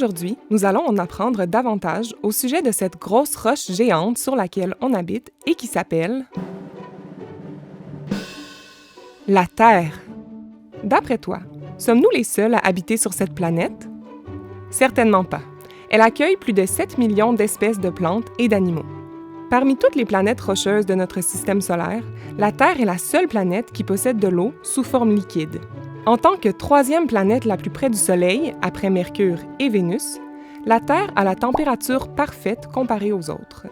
Aujourd'hui, nous allons en apprendre davantage au sujet de cette grosse roche géante sur laquelle on habite et qui s'appelle la Terre. D'après toi, sommes-nous les seuls à habiter sur cette planète? Certainement pas. Elle accueille plus de 7 millions d'espèces de plantes et d'animaux. Parmi toutes les planètes rocheuses de notre système solaire, la Terre est la seule planète qui possède de l'eau sous forme liquide. En tant que troisième planète la plus près du Soleil, après Mercure et Vénus, la Terre a la température parfaite comparée aux autres.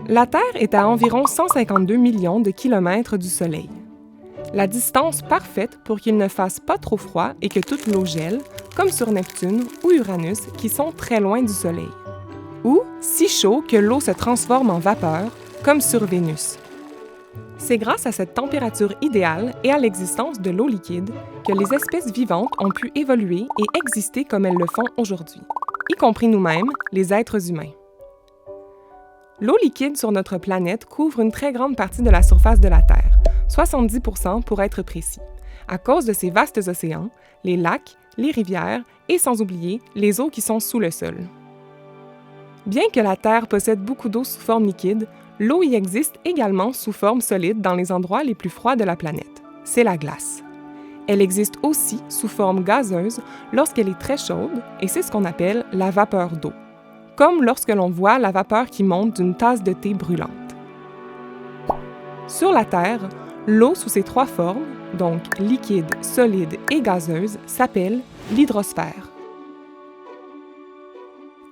La Terre est à environ 152 millions de kilomètres du Soleil. La distance parfaite pour qu'il ne fasse pas trop froid et que toute l'eau gèle, comme sur Neptune ou Uranus qui sont très loin du Soleil. Ou si chaud que l'eau se transforme en vapeur, comme sur Vénus. C'est grâce à cette température idéale et à l'existence de l'eau liquide que les espèces vivantes ont pu évoluer et exister comme elles le font aujourd'hui, y compris nous-mêmes, les êtres humains. L'eau liquide sur notre planète couvre une très grande partie de la surface de la Terre, 70% pour être précis, à cause de ces vastes océans, les lacs, les rivières et sans oublier les eaux qui sont sous le sol. Bien que la Terre possède beaucoup d'eau sous forme liquide, l'eau y existe également sous forme solide dans les endroits les plus froids de la planète. C'est la glace. Elle existe aussi sous forme gazeuse lorsqu'elle est très chaude et c'est ce qu'on appelle la vapeur d'eau, comme lorsque l'on voit la vapeur qui monte d'une tasse de thé brûlante. Sur la Terre, l'eau sous ses trois formes, donc liquide, solide et gazeuse, s'appelle l'hydrosphère.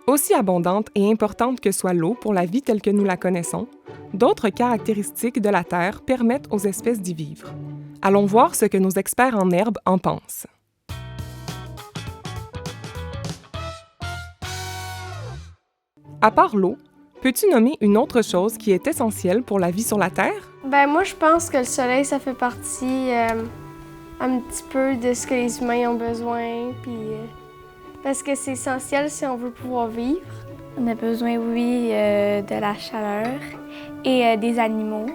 Aussi abondante et importante que soit l'eau pour la vie telle que nous la connaissons, d'autres caractéristiques de la Terre permettent aux espèces d'y vivre. Allons voir ce que nos experts en herbe en pensent. À part l'eau, peux-tu nommer une autre chose qui est essentielle pour la vie sur la Terre? Moi, je pense que le soleil, ça fait partie un petit peu de ce que les humains ont besoin, parce que c'est essentiel si on veut pouvoir vivre. On a besoin, oui, de la chaleur et des animaux.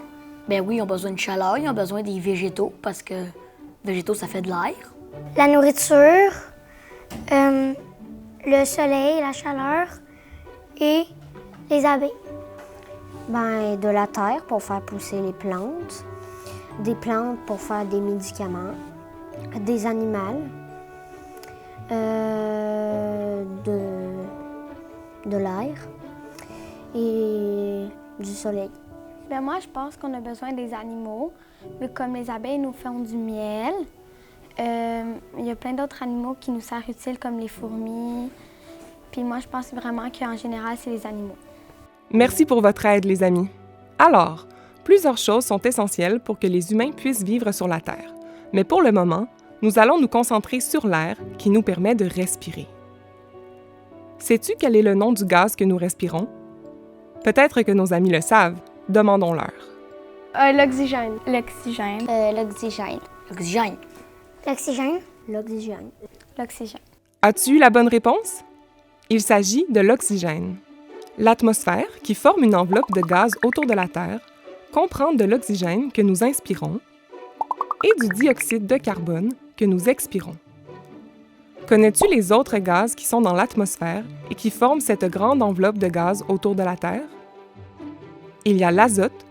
Oui, ils ont besoin de chaleur, ils ont besoin des végétaux, parce que végétaux, ça fait de l'air. La nourriture, le soleil, la chaleur et les abeilles. De la terre pour faire pousser les plantes, des plantes pour faire des médicaments, des animaux, de l'air et du soleil. Moi, je pense qu'on a besoin des animaux, mais comme les abeilles nous font du miel, il y a plein d'autres animaux qui nous servent utiles, comme les fourmis. Puis moi, je pense vraiment qu'en général, c'est les animaux. Merci pour votre aide, les amis. Alors, plusieurs choses sont essentielles pour que les humains puissent vivre sur la Terre. Mais pour le moment, nous allons nous concentrer sur l'air qui nous permet de respirer. Sais-tu quel est le nom du gaz que nous respirons? Peut-être que nos amis le savent. Demandons-leur. L'oxygène. L'oxygène. L'oxygène. L'oxygène. L'oxygène. L'oxygène. L'oxygène. As-tu eu la bonne réponse? Il s'agit de l'oxygène. L'atmosphère, qui forme une enveloppe de gaz autour de la Terre, comprend de l'oxygène que nous inspirons et du dioxyde de carbone que nous expirons. Connais-tu les autres gaz qui sont dans l'atmosphère et qui forment cette grande enveloppe de gaz autour de la Terre? Il y a l'azote,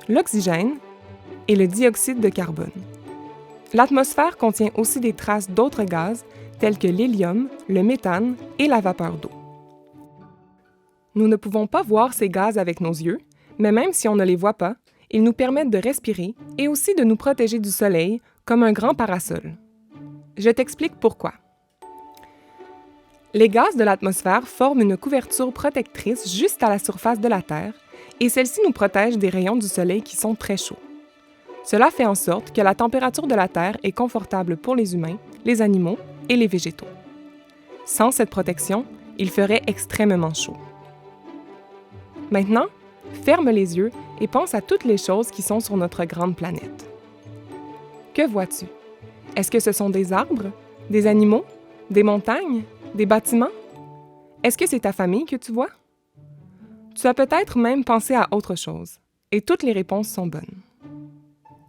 l'oxygène et le dioxyde de carbone. L'atmosphère contient aussi des traces d'autres gaz tels que l'hélium, le méthane et la vapeur d'eau. Nous ne pouvons pas voir ces gaz avec nos yeux, mais même si on ne les voit pas, ils nous permettent de respirer et aussi de nous protéger du soleil comme un grand parasol. Je t'explique pourquoi. Les gaz de l'atmosphère forment une couverture protectrice juste à la surface de la Terre et celle-ci nous protège des rayons du soleil qui sont très chauds. Cela fait en sorte que la température de la Terre est confortable pour les humains, les animaux et les végétaux. Sans cette protection, il ferait extrêmement chaud. Maintenant, ferme les yeux et pense à toutes les choses qui sont sur notre grande planète. Que vois-tu? Est-ce que ce sont des arbres, des animaux, des montagnes, des bâtiments? Est-ce que c'est ta famille que tu vois? Tu as peut-être même pensé à autre chose, et toutes les réponses sont bonnes.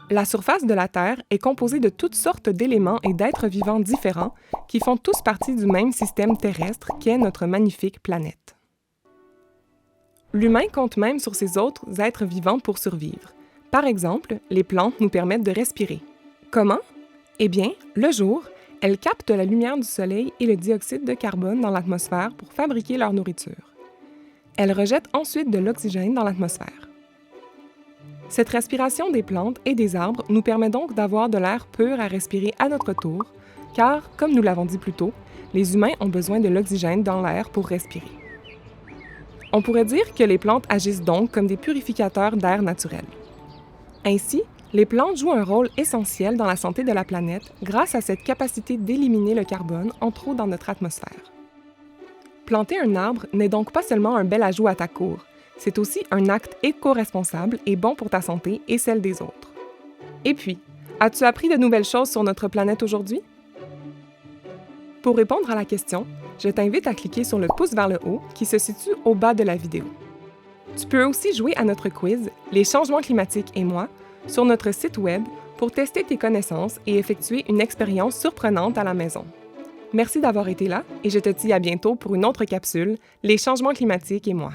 La surface de la Terre est composée de toutes sortes d'éléments et d'êtres vivants différents qui font tous partie du même système terrestre qu'est notre magnifique planète. L'humain compte même sur ces autres êtres vivants pour survivre. Par exemple, les plantes nous permettent de respirer. Comment? Eh bien, le jour, elles captent la lumière du soleil et le dioxyde de carbone dans l'atmosphère pour fabriquer leur nourriture. Elles rejettent ensuite de l'oxygène dans l'atmosphère. Cette respiration des plantes et des arbres nous permet donc d'avoir de l'air pur à respirer à notre tour, car, comme nous l'avons dit plus tôt, les humains ont besoin de l'oxygène dans l'air pour respirer. On pourrait dire que les plantes agissent donc comme des purificateurs d'air naturel. Ainsi, les plantes jouent un rôle essentiel dans la santé de la planète grâce à cette capacité d'éliminer le carbone en trop dans notre atmosphère. Planter un arbre n'est donc pas seulement un bel ajout à ta cour, c'est aussi un acte éco-responsable et bon pour ta santé et celle des autres. Et puis, as-tu appris de nouvelles choses sur notre planète aujourd'hui? Pour répondre à la question, je t'invite à cliquer sur le pouce vers le haut qui se situe au bas de la vidéo. Tu peux aussi jouer à notre quiz « Les changements climatiques et moi » sur notre site web pour tester tes connaissances et effectuer une expérience surprenante à la maison. Merci d'avoir été là et je te dis à bientôt pour une autre capsule « Les changements climatiques et moi ».